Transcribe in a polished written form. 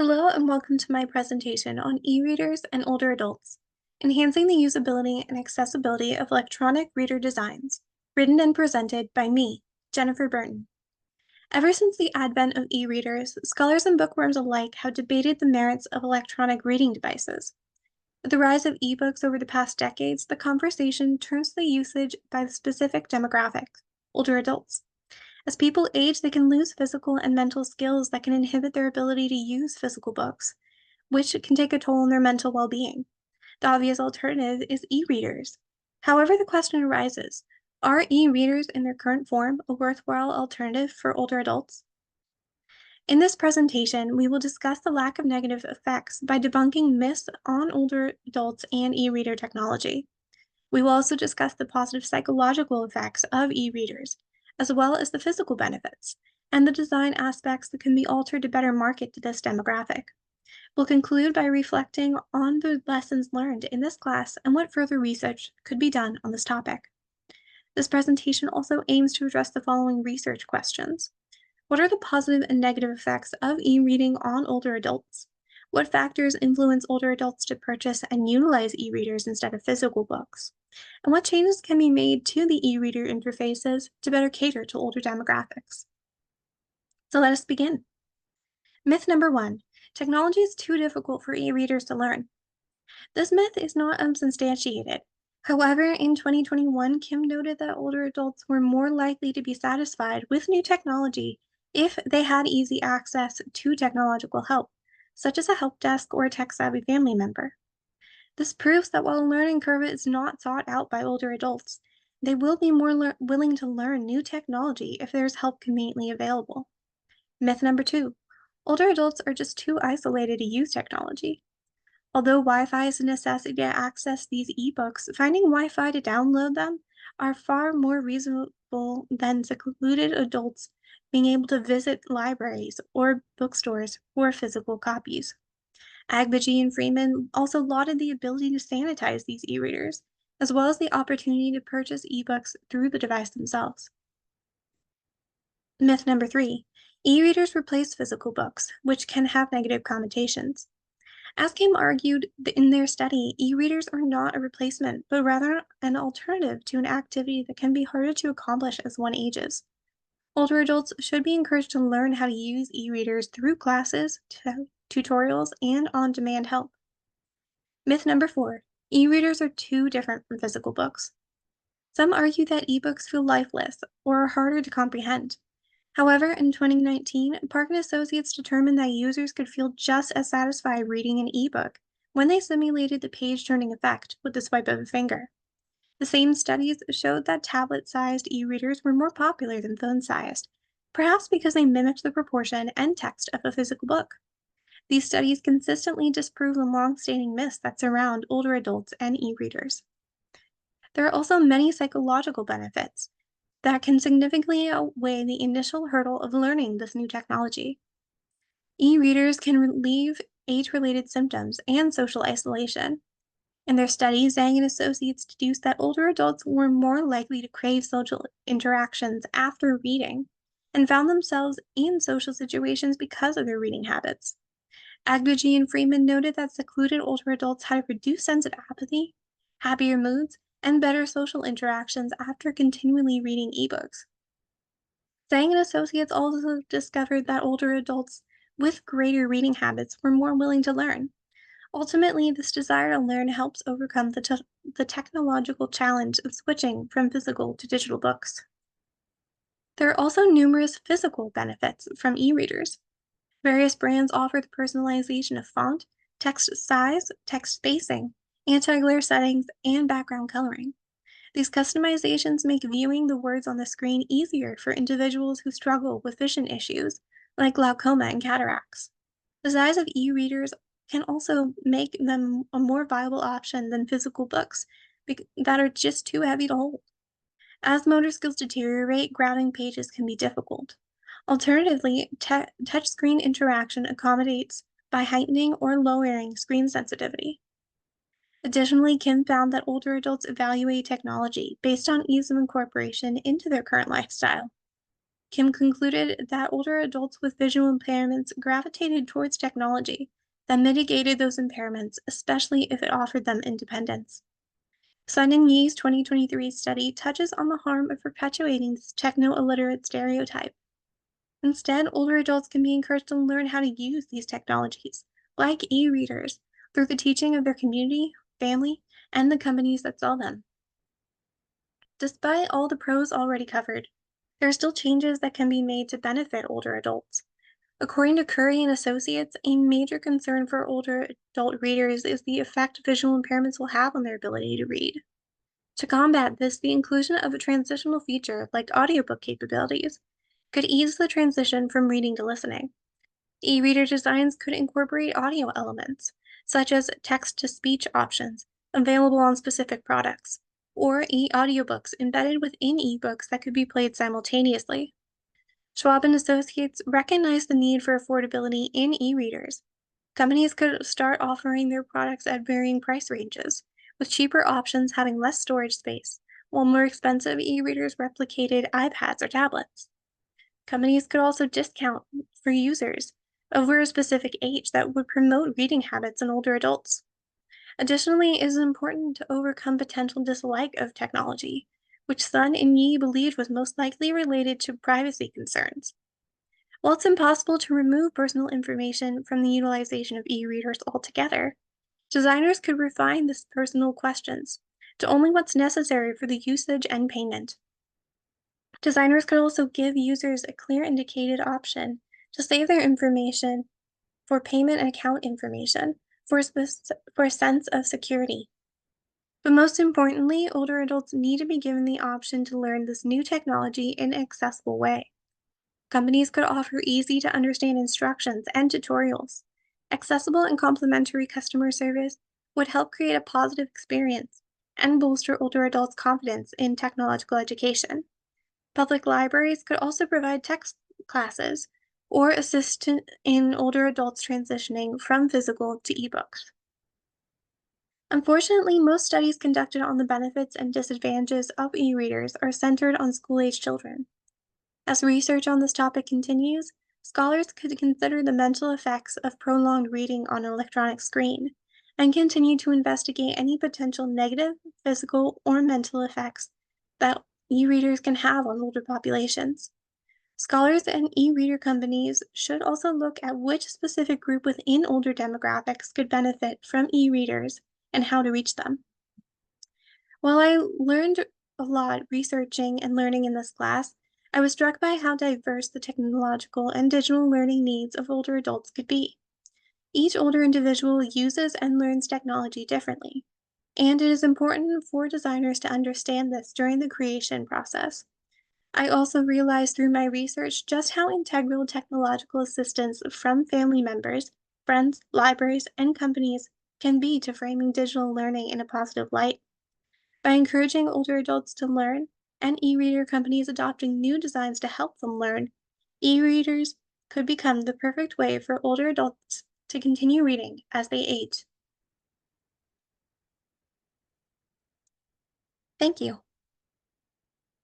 Hello and welcome to my presentation on e-readers and older adults, enhancing the usability and accessibility of electronic reader designs, written and presented by me, Jennifer Burton. Ever since the advent of e-readers, scholars and bookworms alike have debated the merits of electronic reading devices. With the rise of ebooks over the past decades, the conversation turns to the usage by the specific demographic, older adults. As people age, they can lose physical and mental skills that can inhibit their ability to use physical books, which can take a toll on their mental well being. The obvious alternative is e readers. However, the question arises, are e readers in their current form a worthwhile alternative for older adults? In this presentation, we will discuss the lack of negative effects by debunking myths on older adults and e reader technology. We will also discuss the positive psychological effects of e readers, as well as the physical benefits and the design aspects that can be altered to better market to this demographic. We'll conclude by reflecting on the lessons learned in this class and what further research could be done on this topic. This presentation also aims to address the following research questions. What are the positive and negative effects of e-reading on older adults? What factors influence older adults to purchase and utilize e-readers instead of physical books? And what changes can be made to the e-reader interfaces to better cater to older demographics? So let us begin. Myth number 1, technology is too difficult for e-readers to learn. This myth is not unsubstantiated. However, in 2021, Kim noted that older adults were more likely to be satisfied with new technology if they had easy access to technological help, such as a help desk or a tech-savvy family member. This proves that while a learning curve is not sought out by older adults, they will be more willing to learn new technology if there's help conveniently available. Myth number 2, older adults are just too isolated to use technology. Although Wi-Fi is a necessity to access these ebooks, finding Wi-Fi to download them are far more reasonable than secluded adults being able to visit libraries or bookstores for physical copies. Agbaji and Freeman also lauded the ability to sanitize these e-readers, as well as the opportunity to purchase ebooks through the device themselves. Myth number 3, e-readers replace physical books, which can have negative connotations. As Kim argued in their study, e-readers are not a replacement, but rather an alternative to an activity that can be harder to accomplish as one ages. Older adults should be encouraged to learn how to use e-readers through classes, tutorials, and on-demand help. Myth number 4, e-readers are too different from physical books. Some argue that ebooks feel lifeless or are harder to comprehend. However, in 2019, Park and Associates determined that users could feel just as satisfied reading an ebook when they simulated the page-turning effect with the swipe of a finger. The same studies showed that tablet-sized e-readers were more popular than phone-sized, perhaps because they mimicked the proportion and text of a physical book. These studies consistently disprove the long-standing myths that surround older adults and e-readers. There are also many psychological benefits that can significantly outweigh the initial hurdle of learning this new technology. E-readers can relieve age-related symptoms and social isolation. In their study, Zhang and Associates deduced that older adults were more likely to crave social interactions after reading and found themselves in social situations because of their reading habits. Agbaji and Freeman noted that secluded older adults had a reduced sense of apathy, happier moods, and better social interactions after continually reading ebooks. Zhang and Associates also discovered that older adults with greater reading habits were more willing to learn. Ultimately, this desire to learn helps overcome the technological challenge of switching from physical to digital books. There are also numerous physical benefits from e-readers. Various brands offer the personalization of font, text size, text spacing, anti-glare settings, and background coloring. These customizations make viewing the words on the screen easier for individuals who struggle with vision issues, like glaucoma and cataracts. The size of e-readers can also make them a more viable option than physical books that are just too heavy to hold. As motor skills deteriorate, grabbing pages can be difficult. Alternatively, touchscreen interaction accommodates by heightening or lowering screen sensitivity. Additionally, Kim found that older adults evaluate technology based on ease of incorporation into their current lifestyle. Kim concluded that older adults with visual impairments gravitated towards technology that mitigated those impairments, especially if it offered them independence. Sun and Yee's 2023 study touches on the harm of perpetuating this techno-illiterate stereotype. Instead, older adults can be encouraged to learn how to use these technologies, like e-readers, through the teaching of their community, family, and the companies that sell them. Despite all the pros already covered, there are still changes that can be made to benefit older adults. According to Curry and Associates, a major concern for older adult readers is the effect visual impairments will have on their ability to read. To combat this, the inclusion of a transitional feature like audiobook capabilities could ease the transition from reading to listening. E-reader designs could incorporate audio elements, such as text-to-speech options available on specific products, or e-audiobooks embedded within ebooks that could be played simultaneously. Schwab and Associates recognize the need for affordability in e-readers. Companies could start offering their products at varying price ranges, with cheaper options having less storage space, while more expensive e-readers replicated iPads or tablets. Companies could also discount for users over a specific age that would promote reading habits in older adults. Additionally, it is important to overcome potential dislike of technology, which Sun and Yi believed was most likely related to privacy concerns. While it's impossible to remove personal information from the utilization of e-readers altogether, designers could refine these personal questions to only what's necessary for the usage and payment. Designers could also give users a clear indicated option to save their information for payment and account information for a sense of security. But most importantly, older adults need to be given the option to learn this new technology in an accessible way. Companies could offer easy to understand instructions and tutorials. Accessible and complimentary customer service would help create a positive experience and bolster older adults' confidence in technological education. Public libraries could also provide text classes or assist in older adults transitioning from physical to ebooks. Unfortunately, most studies conducted on the benefits and disadvantages of e-readers are centered on school-age children. As research on this topic continues, scholars could consider the mental effects of prolonged reading on an electronic screen and continue to investigate any potential negative physical or mental effects that e-readers can have on older populations. Scholars and e-reader companies should also look at which specific group within older demographics could benefit from e-readers and how to reach them. While I learned a lot researching and learning in this class, I was struck by how diverse the technological and digital learning needs of older adults could be. Each older individual uses and learns technology differently, and it is important for designers to understand this during the creation process. I also realized through my research just how integral technological assistance from family members, friends, libraries, and companies can be to framing digital learning in a positive light. By encouraging older adults to learn and e-reader companies adopting new designs to help them learn, e-readers could become the perfect way for older adults to continue reading as they age. Thank you.